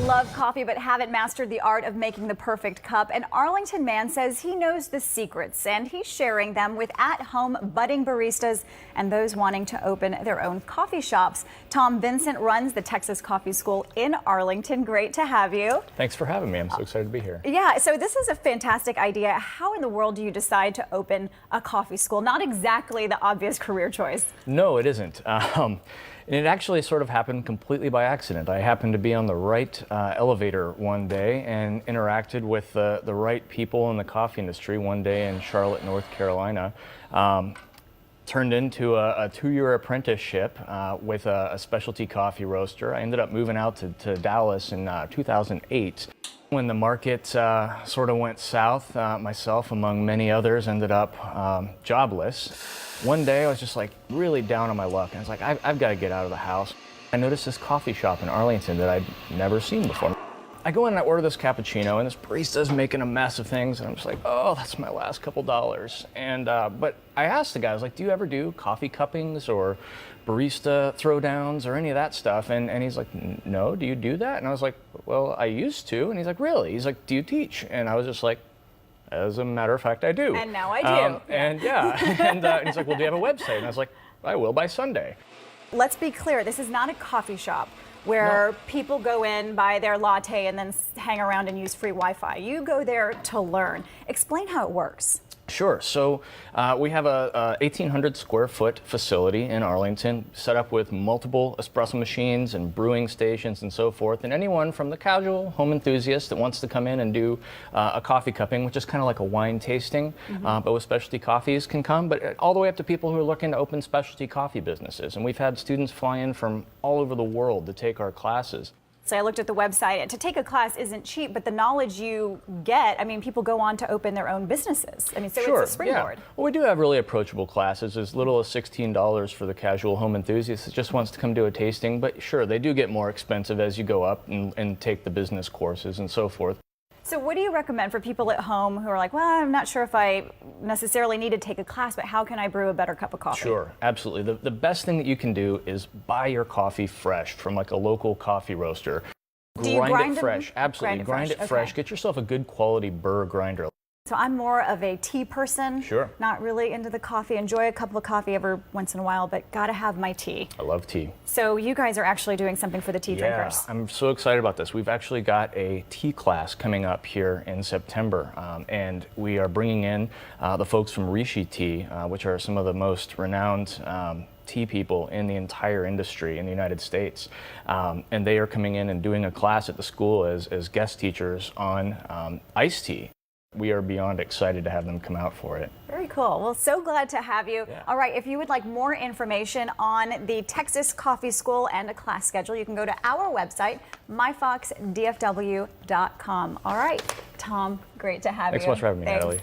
love coffee but haven't mastered the art of making the perfect cup. An Arlington man says he knows the secrets and he's sharing them with at-home budding baristas and those wanting to open their own coffee shops. Tom Vincent runs the Texas Coffee School in Arlington. Great to have you. Thanks for having me. I'm so excited to be here. Yeah, so this is a fantastic idea. How in the world do you decide to open a coffee school? Not exactly the obvious career choice. No, it isn't. And it actually sort of happened completely by accident. I happened to be on the right elevator one day and interacted with the right people in the coffee industry one day in Charlotte, North Carolina. Turned into a 2-year apprenticeship with a specialty coffee roaster. I ended up moving out to Dallas in 2008. When the market sort of went south, myself, among many others, ended up jobless. One day I was just like really down on my luck, and I was like, I've got to get out of the house. I noticed this coffee shop in Arlington that I'd never seen before. I go in and I order this cappuccino, and this barista's making a mess of things, and I'm just like, oh, that's my last couple dollars. And but I asked the guy, I was like, do you ever do coffee cuppings or barista throwdowns or any of that stuff? And he's like, no, do you do that? And I was like, well, I used to. And he's like, really? He's like, do you teach? And I was just like, as a matter of fact, I do. And now I do. And he's like, well, do you have a website? And I was like, I will by Sunday. Let's be clear, this is not a coffee shop where people go in, buy their latte, and then hang around and use free Wi-Fi. You go there to learn. Explain how it works. Sure. So we have a 1,800 square foot facility in Arlington, set up with multiple espresso machines and brewing stations and so forth. And anyone from the casual home enthusiast that wants to come in and do a coffee cupping, which is kind of like a wine tasting, but with specialty coffees, can come. But all the way up to people who are looking to open specialty coffee businesses. And we've had students fly in from all over the world to take our classes. So I looked at the website. To take a class isn't cheap, but the knowledge you get, I mean, people go on to open their own businesses. I mean, so sure, it's a springboard. Yeah. Well, we do have really approachable classes, as little as $16 for the casual home enthusiast that just wants to come do a tasting. But sure, they do get more expensive as you go up and take the business courses and so forth. So what do you recommend for people at home who are like, well, I'm not sure if I necessarily need to take a class, but how can I brew a better cup of coffee? Sure, absolutely. The best thing that you can do is buy your coffee fresh from like a local coffee roaster. Do you grind it fresh. Absolutely. Grind it fresh. Get yourself a good quality burr grinder. So I'm more of a tea person. Sure. Not really into the coffee. Enjoy a cup of coffee every once in a while, but gotta have my tea. I love tea. So you guys are actually doing something for the tea drinkers. I'm so excited about this. We've actually got a tea class coming up here in September, and we are bringing in the folks from Rishi Tea, which are some of the most renowned tea people in the entire industry in the United States. And they are coming in and doing a class at the school as guest teachers on iced tea. We are beyond excited to have them come out for it. Very cool. Well, so glad to have you. Yeah. All right, if you would like more information on the Texas Coffee School and a class schedule, you can go to our website, myfoxdfw.com. All right, Tom, great to have you. Thanks so much for having me, Natalie.